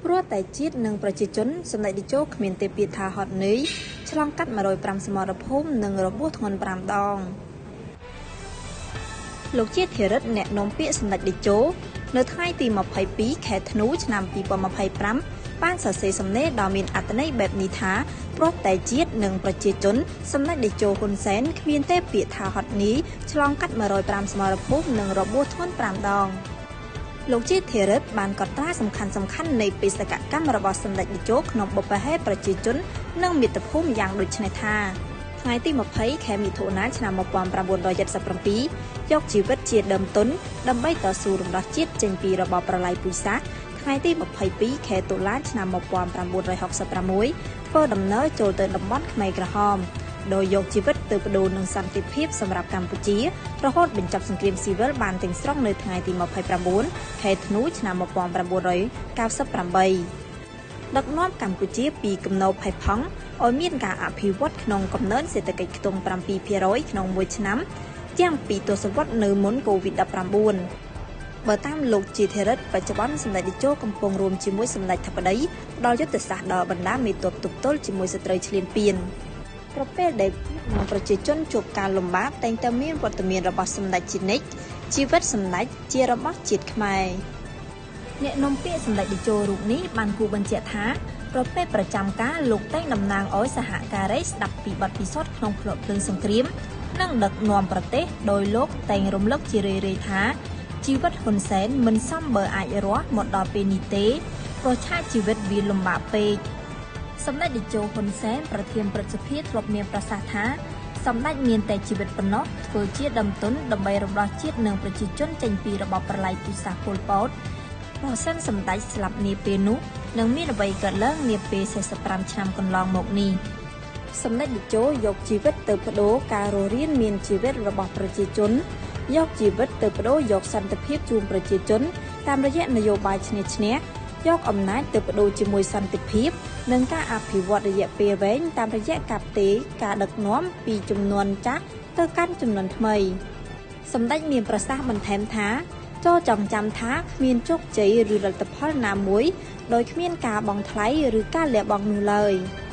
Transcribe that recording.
ព្រោះតែជាតិនិងប្រជាជនសម្ដេចតេជោគ្មានទេពថាហត់នេះឆ្លងកាត់105សមរភូមិនិងរបួសធ្ងន់5ដងលោកជាធិរិទ្ធអ្នកនាំពាក្យសម្ដេចតេជោនៅថ្ងៃទី22ខែធ្នូឆ្នាំ2025បានសរសេរសំណេរដ៏មានអត្ថន័យបែបនេះថាព្រោះតែជាតិនិងប្រជាជនសម្ដេចតេជោហ៊ុនសែនគ្មានទេពថាហត់នេះឆ្លងកាត់105សមរភូមិនិងរបួសធ្ងន់5ដងលោកជាធិរិទ្ធបានកត់ត្រាសំខាន់នៃបេសកកម្មរបស់សម្ដេចតេជោក្នុងបុព្វហេតុប្រជាជននិងមាតុភូមិយ៉ាងដូចនេះថាថ្ងៃទី20ខែមិថុនាឆ្នាំ1977យកជីវិតជាដើមទុនដើម្បីតស៊ូរំដោះជាតិចេញពីរបបប្រល័យពូជសាសន៍ថ្ងៃទី22ខែតុលាឆ្នាំ1966ធ្វើដំណើរចូលទៅតំបន់ខ្មែរក្រហមដោយយកជីវិតទៅបដូរនឹងសន្តិភាពសម្រាប់កម្ពុជារហូតបញ្ចប់សង្គ្រាមស៊ីវិលបានទាំងស្រុងនៅថ្ងៃទី29ខែធ្នូឆ្នាំ1998ដឹកនាំកម្ពុជាពីគំនរផៃផង់ឲ្យមានការអភិវឌ្ឍក្នុងកំណើនសេដ្ឋកិច្ចខ្ទង់ 7% ក្នុងមួយឆ្នាំទាំងពីទសវត្សរ៍នៅមុនកូវីដ -19 បើតាមលោកជាធិរិទ្ធបច្ចុប្បន្នសម្ដេចតេជោកំពុងរួមជាមួយសម្ដេចធិបតីផ្ដល់យុទ្ធសាស្ត្រដល់បណ្ដាមេទ័ពទប់ទល់ជាមួយសត្រូវឈ្លានពានប្រពេលដែលប្រជាជនជួបការលំបាកតែងតែមានវត្តមានរបស់សម្ដេចជានិច្ចជីវិតសម្ដេចជារបស់ជាតិខ្មែរអ្នកនាំពាក្យសម្ដេចតេជោរូបនេះបានគូបញ្ជាក់ថាប្រពេលប្រចាំការលោកតែងតំណាងឲ្យសហការីស្ដាប់ពីបទពិសោធន៍ក្នុងភ្លើងសង្គ្រាមនិងដឹកនាំប្រទេសដោយលោកតែងរំលឹកជារឿយៗថាជីវិតហ៊ុនសែនមិនសមបើអាចរស់មកដល់ពេលនេះទេព្រោះឆាកជីវិតវាលំបាកពេកសម្ដេចតេជោហ៊ុនសែនប្រធានព្រឹទ្ធសភាធ្លាប់មានប្រសាសន៍ថាសម្ដេចមានតែជីវិតប៉ុណ្ណោះធ្វើជាដើមទុនដើម្បីរំដោះជាតិនិងប្រជាជនចេញពីរបបប្រល័យពូជសាសន៍ប៉ុលពតប្រសិនសម្ដេចស្លាប់នាពេលនោះនឹងមានអ្វីកើតឡើងនាពេល45ឆ្នាំកន្លងមកនេះសម្ដេចតេជោយកជីវិតទៅបដូរការរស់រានមានជីវិតរបស់ប្រជាជនយកជីវិតទៅបដូរយកសន្តិភាពជូនប្រជាជនតាមរយៈនយោបាយឈ្នះឈ្នះយកអំណាចទៅបដូរជាមួយសន្តិភាពនិងការអភិវឌ្ឍរយៈពេលវែងតាមរយៈការផ្ទេរការដឹកនាំពីជំនាន់ចាស់ទៅកាន់ជំនាន់ថ្មីសម្ដេចមានប្រសាសន៍បន្ថែមថាចូលចងចាំថាគ្មានជោគជ័យឬលទ្ធផលណាមួយដោយគ្មានការបង់ថ្លៃឬការលះបង់នោះឡើយ។